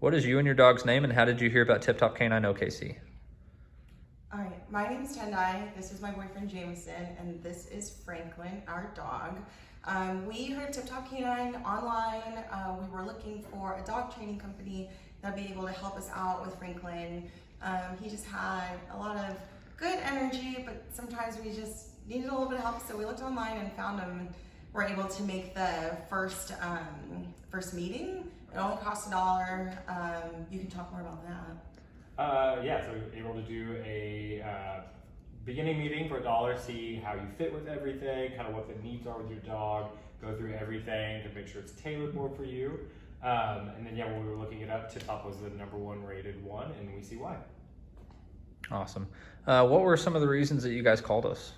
What is you and your dog's name, and how did you hear about Tip Top Canine OKC? All right, my name is Tendai. This is my boyfriend Jameson, and this is Franklin, our dog. We heard Tip Top Canine online. We were looking for a dog training company that'd be able to help us out with Franklin. He just had a lot of good energy, but sometimes we just needed a little bit of help. So we looked online and found him. We're able to make the first meeting. It only costs $1. You can talk more about that. Yeah, so we're able to do a beginning meeting for $1, see how you fit with everything, kind of what the needs are with your dog, go through everything to make sure it's tailored more for you. And then, yeah, when we were looking it up, Tip Top was the #1 rated one, and we see why. Awesome. What were some of the reasons that you guys called us?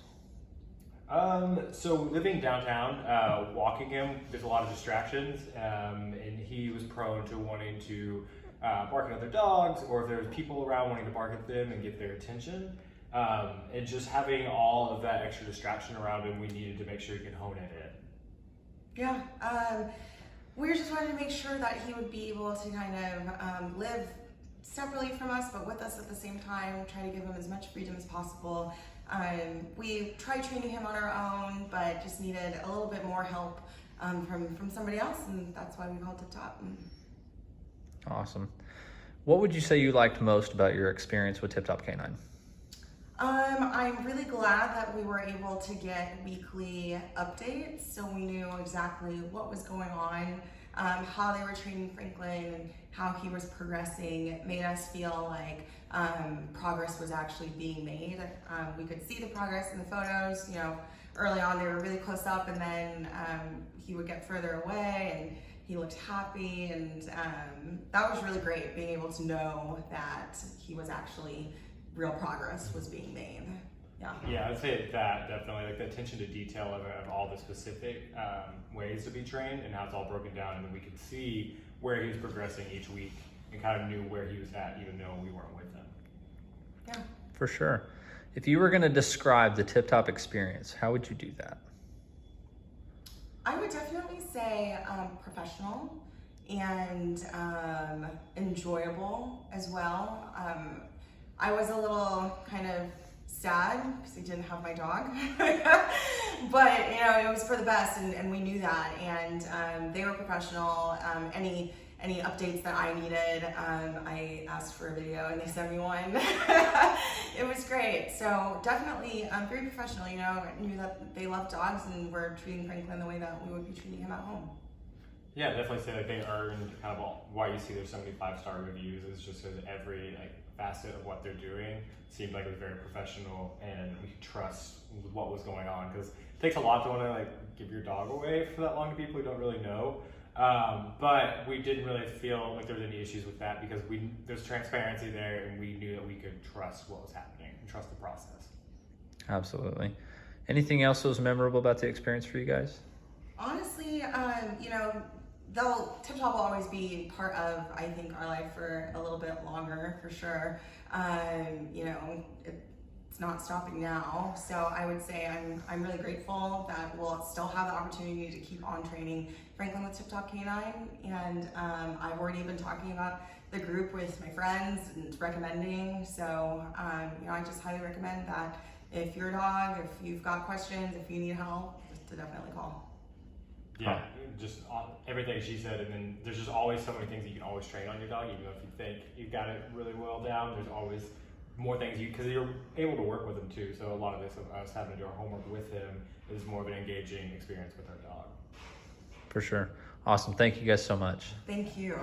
So living downtown, walking him, there's a lot of distractions, and he was prone to wanting to bark at other dogs, or if there was people around wanting to bark at them and get their attention. And just having all of that extra distraction around him, we needed to make sure he could hone it in. Yeah, we just wanted to make sure that he would be able to kind of live separately from us, but with us at the same time, try to give him as much freedom as possible. We tried training him on our own, but just needed a little bit more help from somebody else, and that's why we called Tip Top. Awesome. What would you say you liked most about your experience with Tip Top Canine? I'm really glad that we were able to get weekly updates, so we knew exactly what was going on, how they were training Franklin, and how he was progressing. It made us feel like progress was actually being made. We could see the progress in the photos. You know, early on they were really close up, and then he would get further away, and he looked happy, and that was really great, being able to know that he was actually real progress was being made. Yeah, I'd say that definitely, like the attention to detail of all the specific ways to be trained and how it's all broken down, and then we could see where he was progressing each week and kind of knew where he was at even though we weren't with him. Yeah. For sure. If you were going to describe the Tip Top experience, how would you do that? I would definitely say professional and enjoyable as well. I was a little kind of sad because I didn't have my dog, but you know, it was for the best, and we knew that, and they were professional. Any updates that I needed, I asked for a video and they sent me one. It was great. So definitely very professional. You know, I knew that they love dogs and were treating Franklin the way that we would be treating him at home. Yeah, definitely say like they earned kind of why you see there's so many 5-star reviews is just because every facet of what they're doing seemed like it was very professional, and we could trust what was going on, because it takes a lot to want to give your dog away for that long to people who don't really know. But we didn't really feel like there was any issues with that, because there's transparency there, and we knew that we could trust what was happening and trust the process. Absolutely. Anything else that was memorable about the experience for you guys? Honestly, you know, Tip Top will always be part of, I think, our life for a little bit longer, for sure. You know, it's not stopping now. So I would say I'm really grateful that we'll still have the opportunity to keep on training Franklin with Tip Top Canine. And I've already been talking about the group with my friends and recommending. So, you know, I just highly recommend that if you're a dog, if you've got questions, if you need help, to definitely call. Yeah, just everything she said, and then there's just always so many things you can always train on your dog, even if you think you've got it really well down. There's always more things because you're able to work with him too. So a lot of this of us having to do our homework with him is more of an engaging experience with our dog. For sure. Awesome. Thank you guys so much. Thank you.